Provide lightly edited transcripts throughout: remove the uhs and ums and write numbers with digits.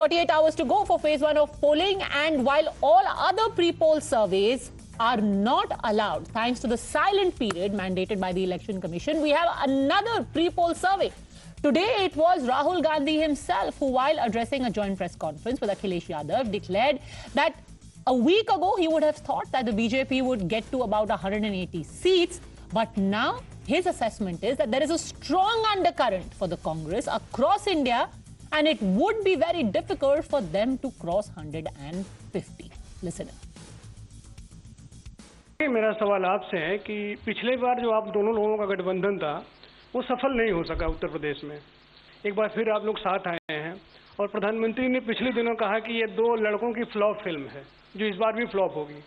48 hours to go for phase 1 of polling, and while all other pre-poll surveys are not allowed thanks to the silent period mandated by the Election Commission, we have another pre-poll survey. Today it was Rahul Gandhi himself who, while addressing a joint press conference with Akhilesh Yadav, declared that a week ago he would have thought that the BJP would get to about 180 seats, but now his assessment is that there is a strong undercurrent for the Congress across India, and it would be very difficult for them to cross 150. Listen in. मेरा सवाल आपसे है कि पिछले बार जो आप दोनों लोगों का गठबंधन था वो सफल नहीं हो सका उत्तर प्रदेश में। एक बार फिर आप लोग साथ आए हैं और प्रधानमंत्री ने पिछले दिनों कहा कि ये दो लड़कों की फ्लॉप फिल्म है जो इस बार भी फ्लॉप होगी।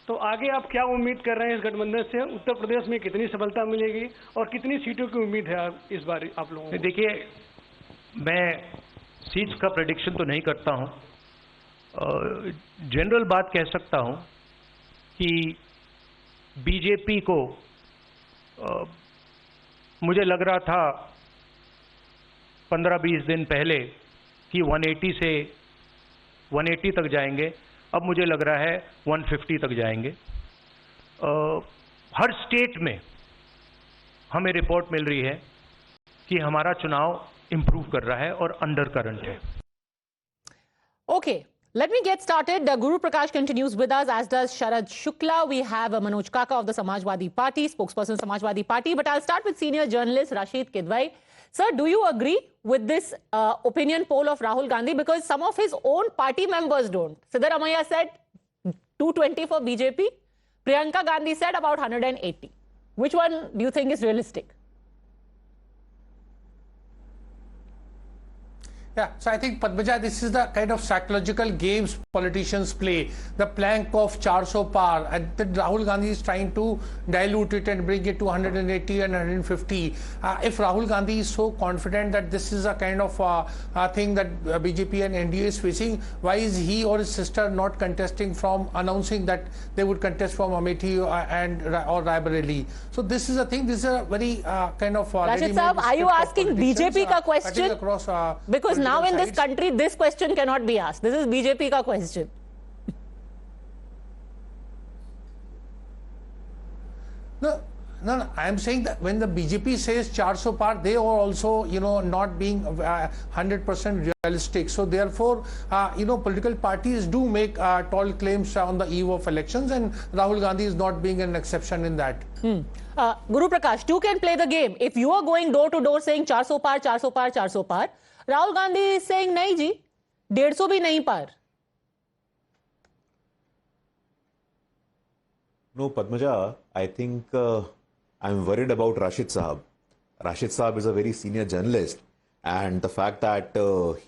तो आगे आप क्या उम्मीद कर रहे हैं इस गठबंधन से? उत्तर प्रदेश में कितनी सफलता मिलेगी और कितनी सीटों की उम्मीद है इस बार आप लोगों को? देखिए, मैं सीट्स का प्रेडिक्शन तो नहीं करता हूं। जनरल बात कह सकता हूं कि बीजेपी को मुझे लग रहा था 15-20 दिन पहले कि 180 से 180 तक जाएंगे, अब मुझे लग रहा है 150 तक जाएंगे। हर स्टेट में हमें रिपोर्ट मिल रही है कि हमारा चुनाव इंप्रूव कर रहा है और अंडर करंट है। Okay, let me get started. Guru Prakash continues with us, as does Sharad Shukla. We have Manoj Kaka of the Samajwadi Party, spokesperson Samajwadi Party. But I'll start with senior journalist Rashid Kidwai. Sir, do you agree with this opinion poll of Rahul Gandhi? Because some of his own party members don't. Siddaramaiah said 220 for BJP. Priyanka Gandhi said about 180. Which one do you think is realistic? Yeah, so I think, Padmaja, this is the kind of psychological games politicians play, the plank of 400 par, and that Rahul Gandhi is trying to dilute it and bring it to 180 and 150. If Rahul Gandhi is so confident that this is a kind of thing that BJP and NDA is facing, why is he or his sister not contesting from announcing that they would contest from Amethi or Raebareli? So this is a thing, this is a very kind of... Rashid Saab, are you asking BJP ka question? Across, because now in this country, this question cannot be asked. This is BJP ka question. No, I am saying that when the BJP says 400 par, they are also, not being 100% realistic. So therefore, political parties do make tall claims on the eve of elections, and Rahul Gandhi is not being an exception in that. Guru Prakash, two can play the game. If you are going door to door saying 400 par, 400 par, 400 par, Rahul Gandhi is saying nahi ji, 150 bhi nahi par. No, Padmaja, I think I'm worried about Rashid Saab. Rashid Saab is a very senior journalist, and the fact that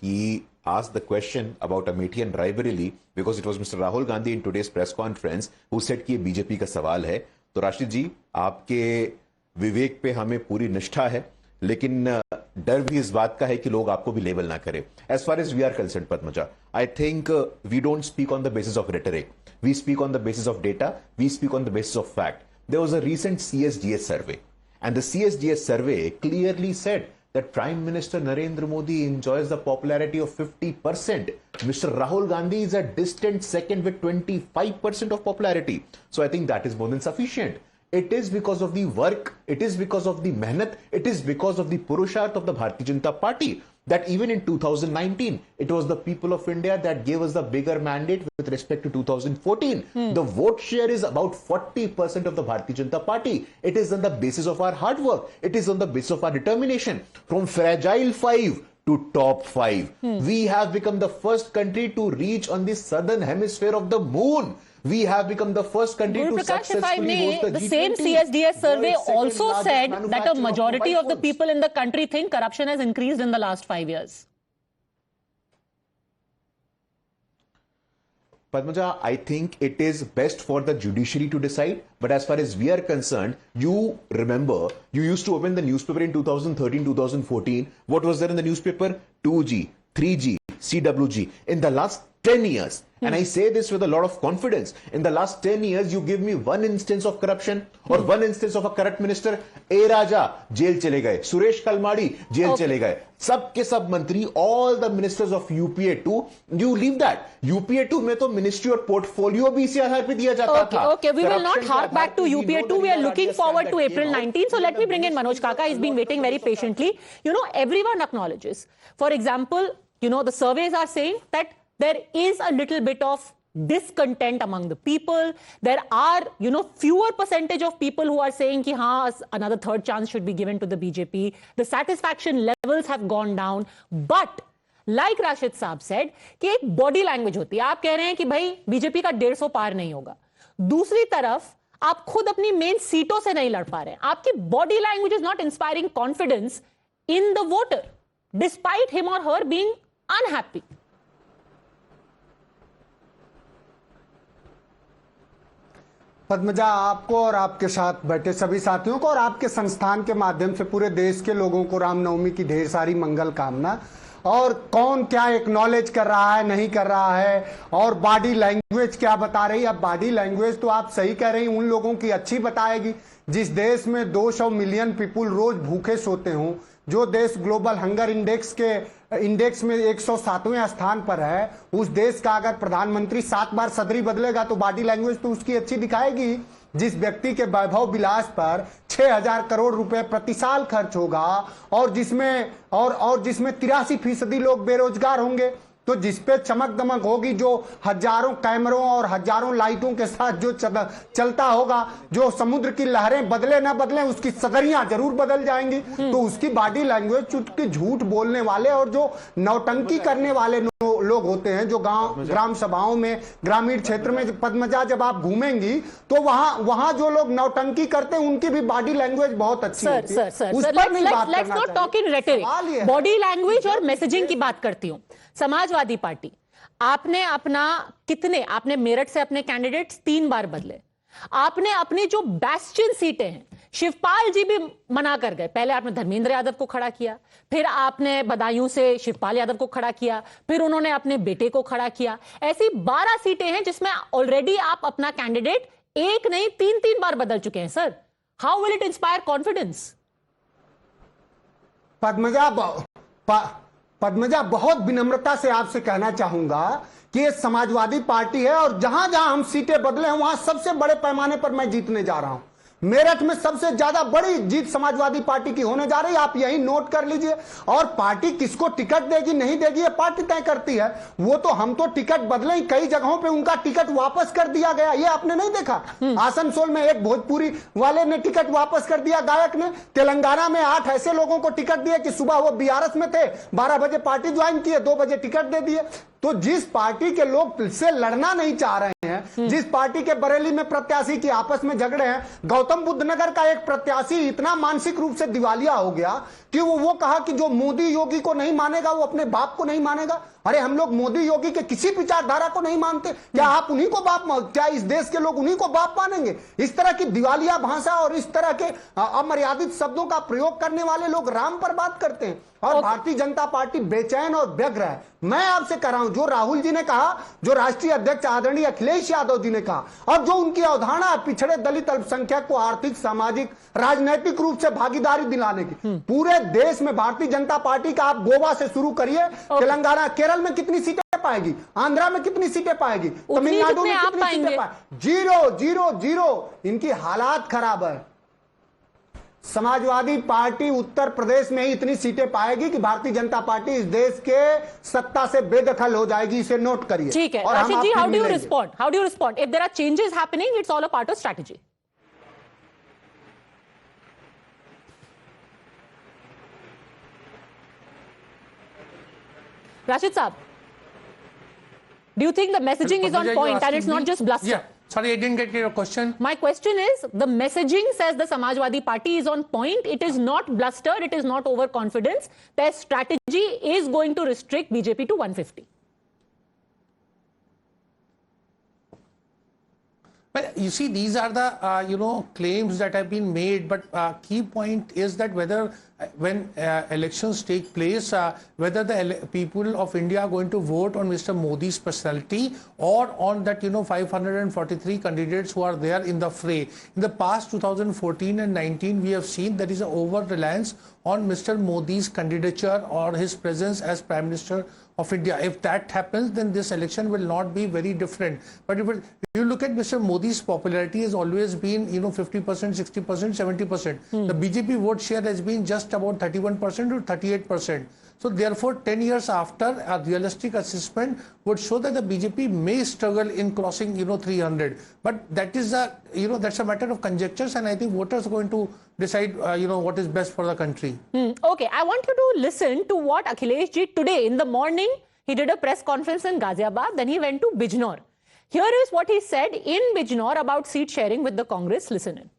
he asked the question about Amethi and Raebareli, because it was Mr. Rahul Gandhi in today's press conference who said कि ये BJP का सवाल है। तो राशिद जी, आपके विवेक पे हमें पूरी निष्ठा है, लेकिन डर भी इस बात का है कि लोग आपको भी लेबल ना करें। As far as we are concerned, Padmaja, I think we don't speak on the basis of rhetoric. We speak on the basis of data. We speak on the basis of fact. There was a recent CSDS survey, and the CSDS survey clearly said that Prime Minister Narendra Modi enjoys the popularity of 50%. Mr. Rahul Gandhi is a distant second with 25% of popularity. So I think that is more than sufficient. It is because of the work, it is because of the mehnat, it is because of the Purusharth of the Bharatiya Janata Party that even in 2019, it was the people of India that gave us the bigger mandate with respect to 2014. The vote share is about 40% of the Bharatiya Janata Party. It is on the basis of our hard work. It is on the basis of our determination. From fragile 5 to top 5. We have become the first country to reach on the southern hemisphere of the moon. We have become the first country Guru to Prakash, successfully host the the G20. same CSDS survey also said that a manufacturer majority of the phones. people in the country think corruption has increased in the last 5 years. Padmaja, I think it is best for the judiciary to decide. But as far as we are concerned, you remember, you used to open the newspaper in 2013, 2014. What was there in the newspaper? 2G, 3G, CWG in the last 10 years. And I say this with a lot of confidence. In the last 10 years, you give me one instance of corruption or one instance of a corrupt minister. A Raja, jail chale gaye. Suresh Kalmadi, jail chale gaye. Sab ke sab mantri, all the ministers of UPA2, you leave that. UPA2 mein to ministry or portfolio bhi isi aadhar pe diya jata tha. Okay, we will not hark back to UPA2. We are looking forward to April 19. So let me bring in Manoj Kaka. He's been waiting very patiently. You know, everyone acknowledges. For example, you know, the surveys are saying that there is a little bit of discontent among the people. There are, you know, fewer percentage of people who are saying ki haan, another third chance should be given to the BJP. The satisfaction levels have gone down. But like Rashid Saab said, कि एक body language होती है. आप कह रहे हैं कि भाई बीजेपी का 150 पार नहीं होगा. दूसरी तरफ आप खुद अपनी मेन सीटों से नहीं लड़ पा रहे हैं. आपकी body language is not inspiring confidence in the voter, despite him or her being unhappy. Padmaja, आपको और आपके साथ बैठे सभी साथियों को और आपके संस्थान के माध्यम से पूरे देश के लोगों को रामनवमी की ढेर सारी मंगल कामना। और कौन क्या एक्नॉलेज कर रहा है, नहीं कर रहा है, और बॉडी लैंग्वेज क्या बता रही है। अब बॉडी लैंग्वेज तो आप सही कह रही हैं, उन लोगों की अच्छी बताएगी जिस देश में 200 मिलियन पीपुल रोज भूखे सोते हों, जो देश ग्लोबल हंगर इंडेक्स में 107वें स्थान पर है, उस देश का अगर प्रधानमंत्री 7 बार सदरी बदलेगा तो बॉडी लैंग्वेज तो उसकी अच्छी दिखाएगी। जिस व्यक्ति के वैभव विलास पर 6000 करोड़ रुपए प्रति साल खर्च होगा और जिसमें 83% लोग बेरोजगार होंगे, तो जिसपे चमक दमक होगी, जो हजारों कैमरों और हजारों लाइटों के साथ जो चलता होगा, जो समुद्र की लहरें बदले ना बदले उसकी सदरियां जरूर बदल जाएंगी, तो उसकी बॉडी लैंग्वेज चुटकी झूठ बोलने वाले और जो नौटंकी करने वाले लोग होते हैं, जो ग्राम सभाओं में, ग्रामीण क्षेत्र में पद्मजा जब आप घूमेंगी तो वहां जो लोग नौटंकी करते हैं उनकी भी बॉडी लैंग्वेज बहुत अच्छी होती है। Let's not talk in rhetoric, body language और मैसेजिंग की बात करती हूं। समाजवादी पार्टी, आपने मेरठ से अपने कैंडिडेट्स 3 बार बदले। आपने अपनी जो बैस्टियन सीटें हैं, शिवपाल जी भी मना कर गए। पहले आपने धर्मेंद्र यादव को खड़ा किया, फिर आपने बदायूं से शिवपाल यादव को खड़ा किया, फिर उन्होंने अपने बेटे को खड़ा किया। ऐसी 12 सीटें हैं जिसमें ऑलरेडी आप अपना कैंडिडेट 1 नहीं 3 बार बदल चुके हैं। Sir, how will it inspire confidence? Padmaja, बहुत विनम्रता से आपसे कहना चाहूंगा कि ये समाजवादी पार्टी है और जहां जहां हम सीटें बदले हैं वहां सबसे बड़े पैमाने पर मैं जीतने जा रहा हूं। मेरठ में सबसे ज्यादा बड़ी जीत समाजवादी पार्टी की होने जा रही है, आप यही नोट कर लीजिए। और पार्टी किसको टिकट देगी नहीं देगी ये पार्टी तय करती है। वो तो हम तो टिकट बदले, कई जगहों पे उनका टिकट वापस कर दिया गया, ये आपने नहीं देखा? आसनसोल में एक भोजपुरी वाले ने टिकट वापस कर दिया, गायक ने। तेलंगाना में 8 ऐसे लोगों को टिकट दिए कि सुबह वो बीआरएस में थे, 12 बजे पार्टी ज्वाइन किए, 2 बजे टिकट दे दिए। तो जिस पार्टी के लोग से लड़ना नहीं चाह रहे हैं, जिस पार्टी के बरेली में प्रत्याशी की आपस में झगड़े हैं, गौतम बुद्ध नगर का एक प्रत्याशी इतना मानसिक रूप से दिवालिया हो गया कि वो कहा कि जो मोदी योगी को नहीं मानेगा वो अपने बाप को नहीं मानेगा। अरे हम लोग मोदी योगी के किसी विचारधारा को नहीं मानते, क्या आप उन्हीं को बाप, क्या इस देश के लोग उन्हीं को बाप मानेंगे? इस तरह की दिवालिया भाषा और इस तरह के अमर्यादित शब्दों का प्रयोग करने वाले लोग राम पर बात करते हैं। और भारतीय जनता पार्टी बेचैन और व्यग्र है। मैं आपसे कह रहा हूं, जो राहुल जी ने कहा, जो राष्ट्रीय अध्यक्ष आदरणीय अखिलेश यादव जी ने कहा, और जो उनकी अवधारणा है पिछड़े दलित अल्पसंख्यक को आर्थिक, सामाजिक, राजनैतिक रूप से भागीदारी दिलाने की, पूरे देश में भारतीय जनता पार्टी का आप गोवा से शुरू करिए, तेलंगाना, केरल में कितनी सीटें पाएगी, आंध्रा में कितनी सीटें पाएगी, तमिलनाडु में कितनी सीटें पाएगी? 0। इनकी हालात खराब है। समाजवादी पार्टी उत्तर प्रदेश में ही इतनी सीटें पाएगी कि भारतीय जनता पार्टी इस देश के सत्ता से बेदखल हो जाएगी। इसे नोट करिए। ठीक है Rashid ji, how do you respond if there are changes happening? It's all a part of strategy. Rashid Saab, do you think the messaging is on point and it's not just bluster? Yeah. Sorry, I didn't get your question. My question is, the messaging says the Samajwadi Party is on point. It is not bluster. It is not overconfidence. Their strategy is going to restrict BJP to 150. Well, you see, these are the claims that have been made, but key point is that whether when elections take place, whether the people of India are going to vote on Mr. Modi's personality or on that, 543 candidates who are there in the fray. In the past 2014 and 19, we have seen there is an over-reliance on Mr. Modi's candidature or his presence as Prime Minister of India. If that happens, then this election will not be very different. But if you look at Mr. Modi's popularity has always been, 50%, 60%, 70%. The BJP vote share has been just about 31% or 38%. So therefore, 10 years after, a realistic assessment would show that the BJP may struggle in crossing, 300. But that is that's a matter of conjectures, and I think voters are going to decide, what is best for the country. Okay, I want you to listen to what Akhilesh ji today in the morning. He did a press conference in Ghaziabad, then he went to Bijnor. Here is what he said in Bijnor about seat sharing with the Congress. Listen in.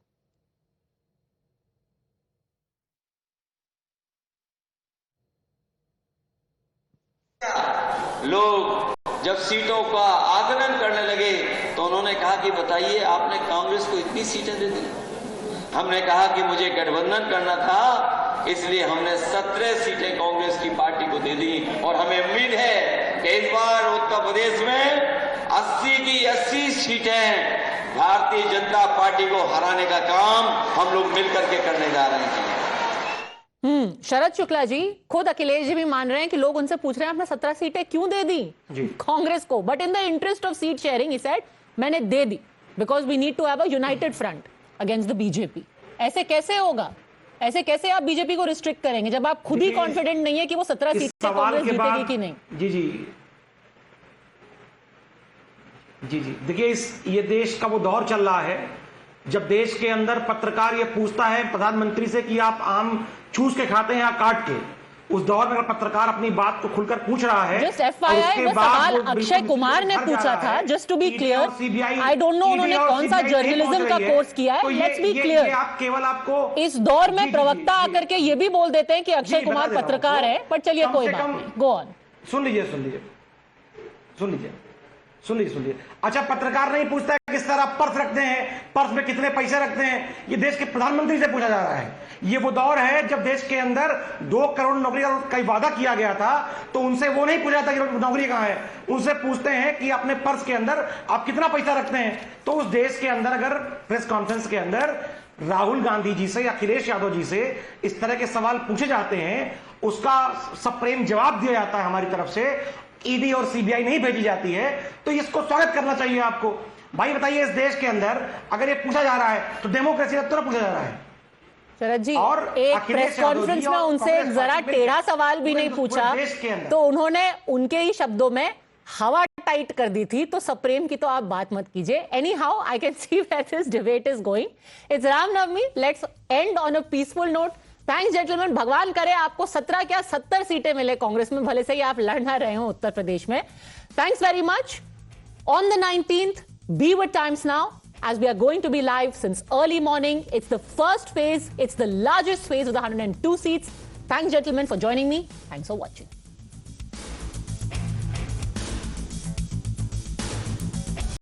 लोग जब सीटों का आकलन करने लगे तो उन्होंने कहा कि बताइए आपने कांग्रेस को इतनी सीटें दे दी। हमने कहा कि मुझे गठबंधन करना था, इसलिए हमने 17 सीटें कांग्रेस की पार्टी को दे दी और हमें उम्मीद है कि इस बार उत्तर प्रदेश में 80 की 80 सीटें भारतीय जनता पार्टी को हराने का काम हम लोग मिलकर के करने जा रहे हैं। शरद शुक्ला जी, खुद अखिलेश जी भी मान रहे हैं कि लोग उनसे पूछ रहे हैं आपने 17 सीटें क्यों दे दी कांग्रेस को, but in the interest of seat sharing he said मैंने दे दी because we need to have a united front against the BJP. ऐसे कैसे होगा? ऐसे कैसे आप बीजेपी को रिस्ट्रिक्ट करेंगे जब आप खुद ही कॉन्फिडेंट नहीं है कि वो 17 सीटें कांग्रेस जीतेगी कि नहीं? जी देखिए, ये देश का वो दौर चल रहा है जब देश के अंदर पत्रकार ये पूछता है प्रधानमंत्री से कि आप आम चूस के खाते हैं या काट के। उस दौर में पत्रकार अपनी बात को खुलकर पूछ रहा है। जस्ट एफआईआई, वो सवाल अक्षय कुमार ने पूछा था, just to be clear. I don't know उन्होंने कौन सा जर्नलिज्म का कोर्स किया है, लेट्स बी क्लियर। आपको इस दौर में प्रवक्ता आकर के ये भी बोल देते हैं कि अक्षय कुमार पत्रकार है, पर चलिए कोई बात नहीं, गो ऑन। सुन लीजिए। अच्छा, पत्रकार नहीं पूछता है किस तरह पर्स रखते हैं, पर्स में कितने पैसे रखते हैं, ये देश के प्रधानमंत्री से पूछा जा रहा है। ये वो दौर है जब देश के अंदर 2 करोड़ नौकरी का कई वादा किया गया था, तो उनसे वो नहीं पूछा था कि नौकरी कहां है, उनसे पूछते हैं कि अपने पर्स के अंदर आप कितना पैसा रखते हैं। तो उस देश के अंदर अगर प्रेस कॉन्फ्रेंस के अंदर राहुल गांधी जी से या अखिलेश यादव जी से इस तरह के सवाल पूछे जाते हैं, उसका सप्रेम जवाब दिया जाता है हमारी तरफ से, ईडी और सीबीआई नहीं भेजी जाती है, तो इसको स्वागत करना चाहिए आपको। भाई बताइए, इस देश के अंदर अगर ये पूछा जा रहा है तो डेमोक्रेसी का तो पूछा जा रहा है। शरद जी, एक प्रेस कॉन्फ्रेंस में उनसे एक जरा टेढ़ा सवाल भी नहीं पूछा, तो उन्होंने उनके ही शब्दों में हवा टाइट कर दी थी, तो सप्रेम की तो आप बात मत कीजिए। Anyhow, I can see where this debate is going. It's Ramnavami, let's end on a peaceful note. Thanks gentleman, भगवान करे आपको 17 क्या 70 सीटें मिले कांग्रेस में, भले से ही आप लड़ ना रहे हो उत्तर प्रदेश में। Thanks very much. On the 19th, be with Times Now, as we are going to be live since early morning. It's the first phase, it's the largest phase with 102 seats. Thanks gentlemen for joining me. Thanks for watching.